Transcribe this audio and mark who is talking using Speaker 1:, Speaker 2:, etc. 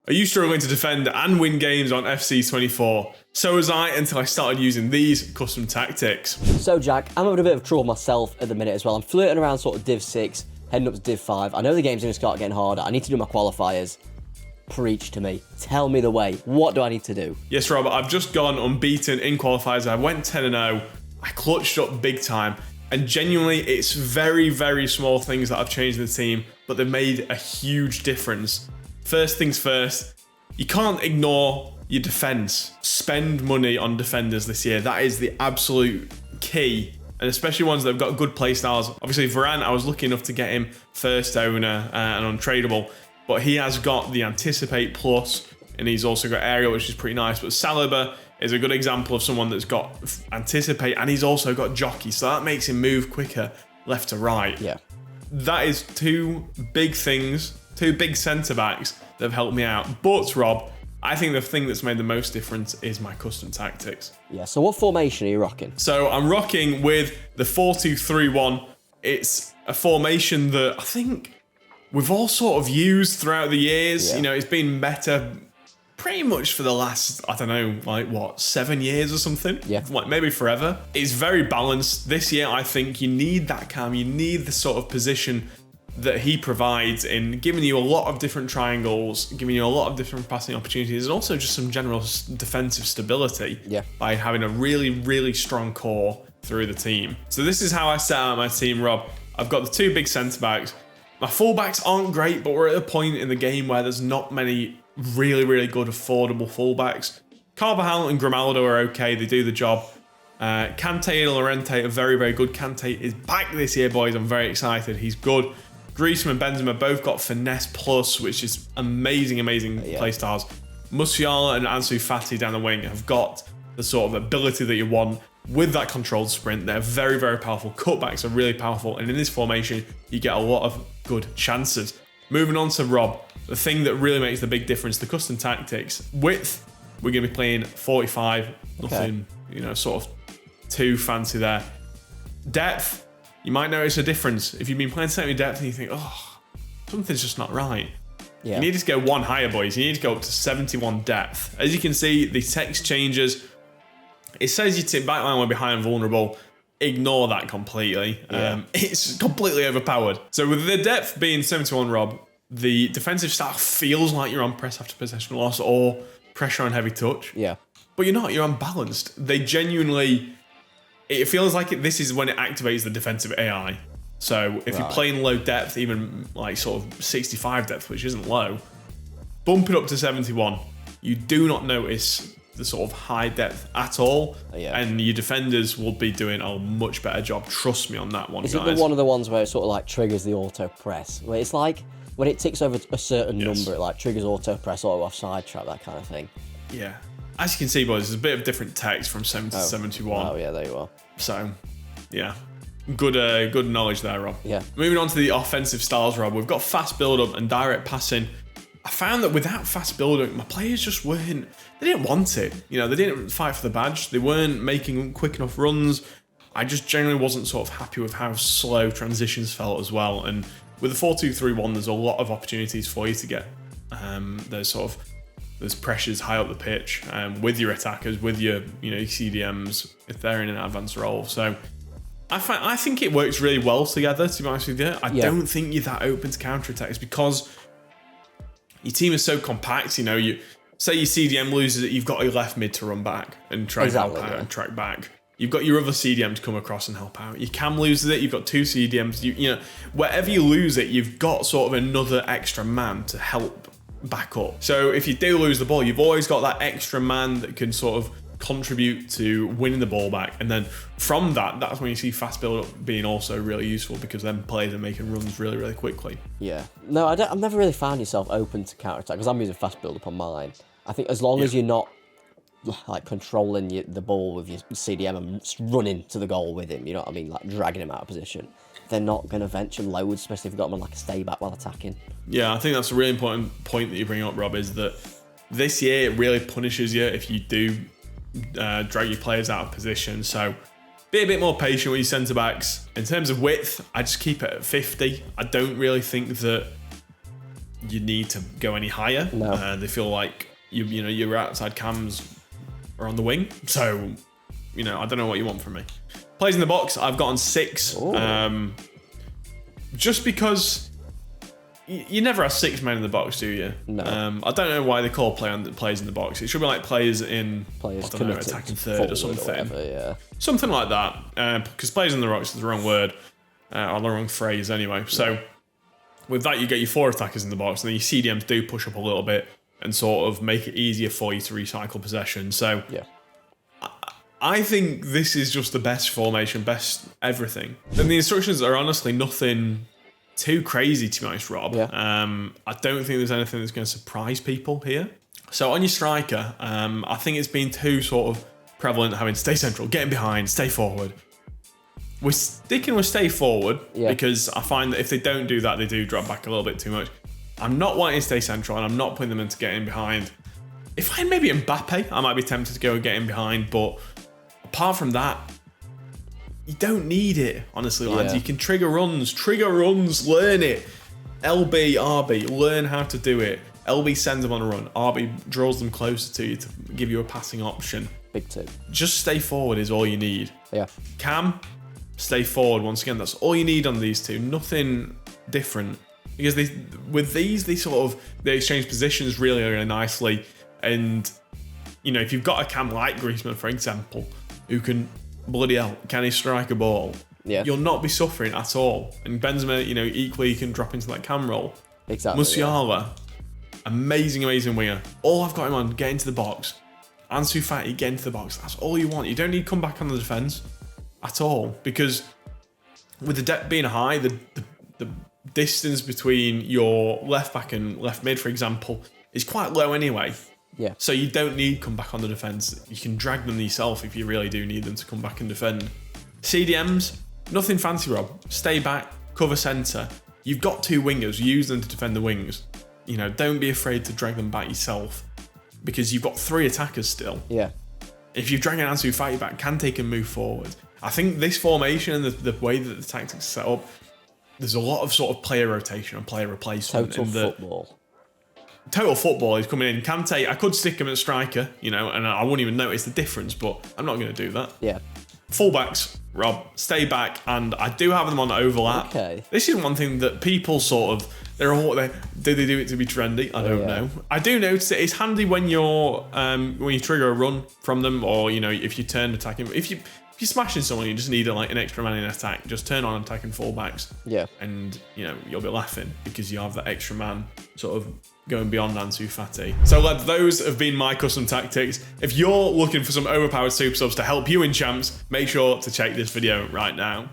Speaker 1: Are you struggling to defend and win games on FC24? So was I until I started using these custom tactics.
Speaker 2: So Jack, I'm having a bit of trouble myself at the minute as well. I'm flirting around sort of Div 6, heading up to Div 5. I know the game's going to start getting harder. I need to do my qualifiers. Preach to me. Tell me the way. What do I need to do?
Speaker 1: Yes, Robert, I've just gone unbeaten in qualifiers. I went 10-0. I clutched up big time. And genuinely, it's very, very small things that I've changed in the team, but they've made a huge difference. First things first, you can't ignore your defense. Spend money on defenders this year. That is the absolute key, and especially ones that have got good play styles. Obviously, Varane, I was lucky enough to get him first owner and untradeable, but he has got the Anticipate Plus, and he's also got Aerial, which is pretty nice. But Saliba is a good example of someone that's got Anticipate, and he's also got Jockey, so that makes him move quicker left to right.
Speaker 2: Yeah.
Speaker 1: That is two big things, two big centre-backs that have helped me out. But, Rob, I think the thing that's made the most difference is my custom tactics.
Speaker 2: Yeah, so what formation are you rocking?
Speaker 1: So I'm rocking with the 4-2-3-1. It's a formation that I think we've all sort of used throughout the years.
Speaker 2: Yeah.
Speaker 1: You know, it's been better pretty much for the last, I don't know, like what, 7 years or something?
Speaker 2: Yeah.
Speaker 1: Like maybe forever. It's very balanced. This year, I think you need that cam. You need the sort of position that he provides in giving you a lot of different triangles, giving you a lot of different passing opportunities, and also just some general defensive stability by having a really, really strong core through the team. So this is how I set out my team, Rob. I've got the two big centre-backs. My fullbacks aren't great, but we're at a point in the game where there's not many really, really good, affordable fullbacks. Carvajal and Grimaldo are okay. They do the job. Kante and Llorente are very, very good. Kante is back this year, boys. I'm very excited. He's good. Griezmann and Benzema both got Finesse Plus, which is amazing, amazing play styles. Musiala and Ansu Fati down the wing have got the sort of ability that you want with that controlled sprint. They're very, very powerful. Cutbacks are really powerful. And in this formation, you get a lot of good chances. Moving on to Rob, the thing that really makes the big difference, the custom tactics. Width, we're going to be playing 45. Nothing, you know, sort of too fancy there. Depth, you might notice a difference. If you've been playing semi-depth and you think, oh, something's just not right. Yeah. You need to go one higher, boys. You need to go up to 71 depth. As you can see, the text changes. It says your backline will be high and vulnerable. Ignore that completely. Yeah. It's completely overpowered. So with the depth being 71, Rob, the defensive style feels like you're on press after possession loss or pressure on heavy touch.
Speaker 2: Yeah.
Speaker 1: But you're not. You're unbalanced. They genuinely... It feels like this is when it activates the defensive AI. So if you're playing low depth, even like sort of 65 depth, which isn't low, bump it up to 71. You do not notice the sort of high depth at all. And your defenders will be doing a much better job. Trust me on that one,
Speaker 2: guys.
Speaker 1: Is
Speaker 2: it one of the ones where it sort of like triggers the auto press? Where it's like when it ticks over a certain number, it like triggers auto press, auto offside trap, that kind of thing.
Speaker 1: Yeah. As you can see, boys, there's a bit of different text from 70 to 71.
Speaker 2: Oh, yeah, there you are.
Speaker 1: So, yeah. Good knowledge there, Rob.
Speaker 2: Yeah.
Speaker 1: Moving on to the offensive styles, Rob. We've got fast build-up and direct passing. I found that without fast build-up, my players just weren't... They didn't want it. You know, they didn't fight for the badge. They weren't making quick enough runs. I just generally wasn't sort of happy with how slow transitions felt as well. And with the 4-2-3-1, there's a lot of opportunities for you to get there's pressures high up the pitch with your attackers, with your CDMs if they're in an advanced role. So I think it works really well together, to be honest with you. I don't think you're that open to counter-attacks because your team is so compact. You know, you say your CDM loses it, you've got your left mid to run back and try and help out and track back. You've got your other CDM to come across and help out. Your Cam loses it, you've got two CDMs. You know, wherever you lose it, you've got sort of another extra man to help back up. So if you do lose the ball, you've always got that extra man that can sort of contribute to winning the ball back. And then from that's when you see fast build up being also really useful because then players are making runs really, really quickly.
Speaker 2: Yeah. No, I've never really found yourself open to counter attack because I'm using fast build up on mine. I think as long as you're not like controlling the ball with your CDM and running to the goal with him, you know what I mean, like dragging him out of position, they're not going to venture loads, especially if you've got them on like a stay back while attacking. Yeah,
Speaker 1: I think that's a really important point that you bring up, Rob, is that this year it really punishes you if you do drag your players out of position. So be a bit more patient with your centre backs. In terms of width, I just keep it at 50. I don't really think that you need to go any higher.
Speaker 2: No.
Speaker 1: They feel like you know your outside cams are on the wing, so I don't know what you want from me. Plays in the box, I've got on 6. Just because you never have 6 men in the box, do you?
Speaker 2: No.
Speaker 1: I don't know why they call plays in the box. It should be like players in attacking third or something.
Speaker 2: Or whatever, yeah.
Speaker 1: Something like that. Because players in the box is the wrong word, or the wrong phrase anyway. So with that, you get your 4 attackers in the box, and then your CDMs do push up a little bit and sort of make it easier for you to recycle possession. So
Speaker 2: Yeah.
Speaker 1: I think this is just the best formation, best everything. And the instructions are honestly nothing too crazy, to be honest, Rob.
Speaker 2: Yeah.
Speaker 1: I don't think there's anything that's going to surprise people here. So on your striker, I think it's been too sort of prevalent having stay central, getting behind, stay forward. We're sticking with stay forward because I find that if they don't do that, they do drop back a little bit too much. I'm not wanting to stay central, and I'm not putting them into getting behind. If I had maybe Mbappe, I might be tempted to go and get in behind, but apart from that, you don't need it, honestly, lads. You can trigger runs, learn it. LB, RB, learn how to do it. LB sends them on a run. RB draws them closer to you to give you a passing option.
Speaker 2: Big 2.
Speaker 1: Just stay forward is all you need.
Speaker 2: Yeah.
Speaker 1: Cam, stay forward. Once again, that's all you need on these two. Nothing different. Because they exchange positions really, really nicely. And, if you've got a Cam like Griezmann, for example, who can can he strike a ball?
Speaker 2: Yeah.
Speaker 1: You'll not be suffering at all. And Benzema, equally can drop into that Cam role.
Speaker 2: Exactly.
Speaker 1: Musiala, amazing winger. All I've got him on, get into the box. Ansu Fati, get into the box. That's all you want. You don't need to come back on the defence at all. Because with the depth being high, the distance between your left back and left mid, for example, is quite low anyway.
Speaker 2: Yeah.
Speaker 1: So you don't need to come back on the defence. You can drag them yourself if you really do need them to come back and defend. CDMs, nothing fancy, Rob. Stay back, cover centre. You've got 2 wingers. Use them to defend the wings. Don't be afraid to drag them back yourself because you've got 3 attackers still.
Speaker 2: Yeah.
Speaker 1: If you're dragging Ansu Fati back, Kante can move forward. I think this formation and the way that the tactics are set up, there's a lot of sort of player rotation and player replacement. Total football is coming in. Kante, I could stick him at striker, and I wouldn't even notice the difference, but I'm not going to do that.
Speaker 2: Yeah.
Speaker 1: Fullbacks, Rob, stay back, and I do have them on overlap.
Speaker 2: Okay.
Speaker 1: This is one thing that people sort of, do they do it to be trendy? I don't know. I do notice it. It's handy when you trigger a run from them, or if you turn attacking. If you're smashing someone, you just need an extra man in attack. Just turn on attacking fullbacks.
Speaker 2: Yeah.
Speaker 1: And you'll be laughing because you have that extra man sort of going beyond Ansu Fati. So lads, those have been my custom tactics. If you're looking for some overpowered super subs to help you in champs, make sure to check this video right now.